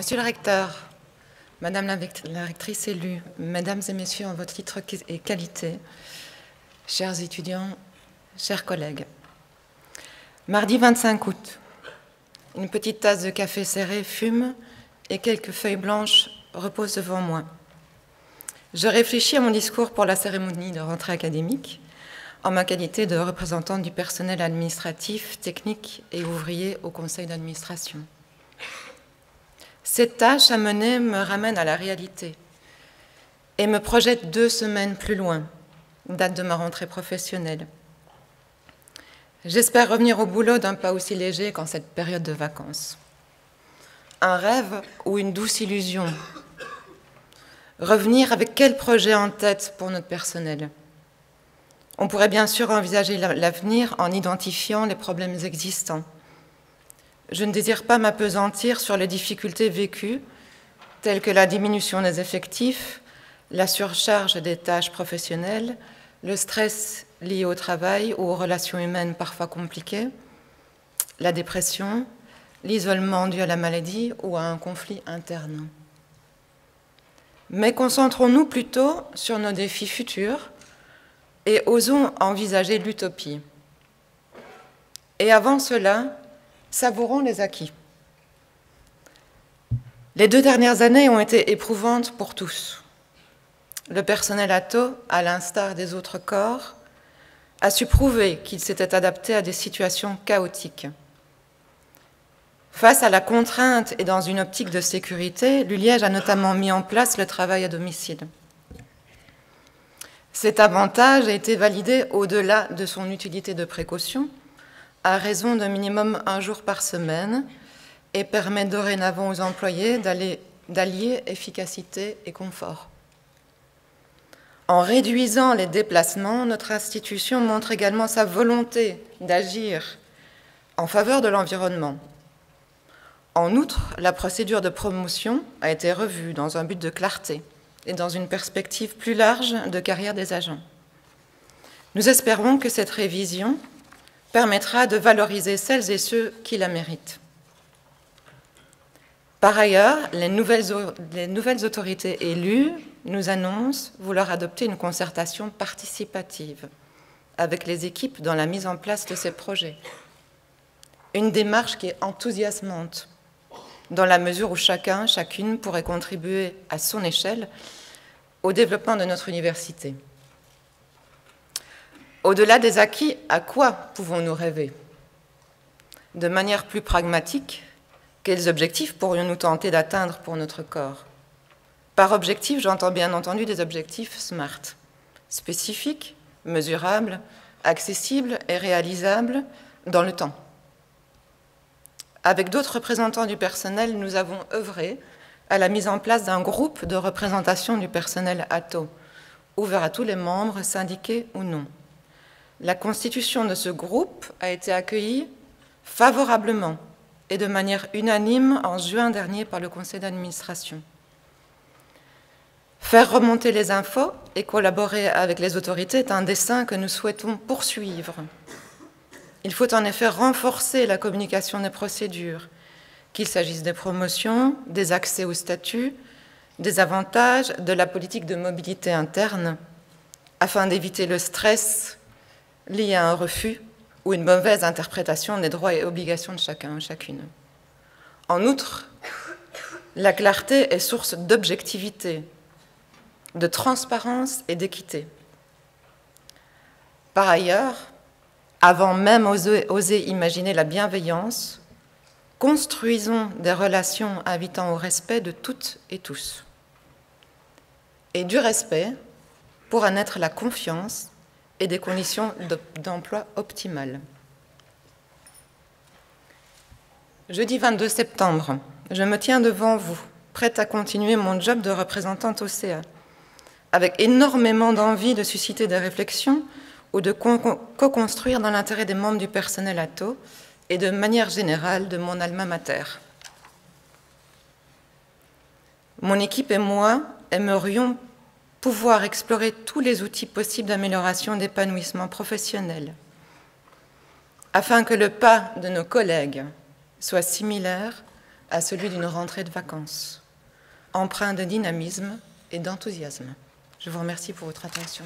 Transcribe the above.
Monsieur le recteur, Madame la rectrice élue, Mesdames et Messieurs en votre titre et qualité, chers étudiants, chers collègues. Mardi 25 août, une petite tasse de café serré fume et quelques feuilles blanches reposent devant moi. Je réfléchis à mon discours pour la cérémonie de rentrée académique en ma qualité de représentante du personnel administratif, technique et ouvrier au conseil d'administration. Cette tâche à mener me ramène à la réalité et me projette 2 semaines plus loin, date de ma rentrée professionnelle. J'espère revenir au boulot d'un pas aussi léger qu'en cette période de vacances. Un rêve ou une douce illusion? Revenir avec quel projet en tête pour notre personnel? On pourrait bien sûr envisager l'avenir en identifiant les problèmes existants. Je ne désire pas m'appesantir sur les difficultés vécues, telles que la diminution des effectifs, la surcharge des tâches professionnelles, le stress lié au travail ou aux relations humaines parfois compliquées, la dépression, l'isolement dû à la maladie ou à un conflit interne. Mais concentrons-nous plutôt sur nos défis futurs et osons envisager l'utopie. Et avant cela, savourons les acquis. Les 2 dernières années ont été éprouvantes pour tous. Le personnel ATO, à l'instar des autres corps, a su prouver qu'il s'était adapté à des situations chaotiques. Face à la contrainte et dans une optique de sécurité, l'ULiège a notamment mis en place le travail à domicile. Cet avantage a été validé au-delà de son utilité de précaution, à raison d'un minimum 1 jour par semaine, et permet dorénavant aux employés d'allier efficacité et confort. En réduisant les déplacements, notre institution montre également sa volonté d'agir en faveur de l'environnement. En outre, la procédure de promotion a été revue dans un but de clarté et dans une perspective plus large de carrière des agents. Nous espérons que cette révision permettra de valoriser celles et ceux qui la méritent. Par ailleurs, les nouvelles autorités élues nous annoncent vouloir adopter une concertation participative avec les équipes dans la mise en place de ces projets. Une démarche qui est enthousiasmante, dans la mesure où chacun, chacune pourrait contribuer à son échelle au développement de notre université. Au-delà des acquis, à quoi pouvons-nous rêver? De manière plus pragmatique, quels objectifs pourrions-nous tenter d'atteindre pour notre corps? Par objectif, j'entends bien entendu des objectifs SMART, spécifiques, mesurables, accessibles et réalisables dans le temps. Avec d'autres représentants du personnel, nous avons œuvré à la mise en place d'un groupe de représentation du personnel ATO, ouvert à tous les membres, syndiqués ou non. La constitution de ce groupe a été accueillie favorablement et de manière unanime en juin dernier par le conseil d'administration. Faire remonter les infos et collaborer avec les autorités est un dessein que nous souhaitons poursuivre. Il faut en effet renforcer la communication des procédures, qu'il s'agisse des promotions, des accès au statut, des avantages, de la politique de mobilité interne, afin d'éviter le stress lié à un refus ou une mauvaise interprétation des droits et obligations de chacun ou chacune. En outre, la clarté est source d'objectivité, de transparence et d'équité. Par ailleurs, avant même oser imaginer la bienveillance, construisons des relations invitant au respect de toutes et tous. Et du respect pourra naître la confiance et des conditions d'emploi optimales. Jeudi 22 septembre, je me tiens devant vous, prête à continuer mon job de représentante au CA, avec énormément d'envie de susciter des réflexions ou de co-construire dans l'intérêt des membres du personnel ATO et de manière générale de mon alma mater. Mon équipe et moi aimerions pouvoir explorer tous les outils possibles d'amélioration d'épanouissement professionnel, afin que le pas de nos collègues soit similaire à celui d'une rentrée de vacances, empreint de dynamisme et d'enthousiasme. Je vous remercie pour votre attention.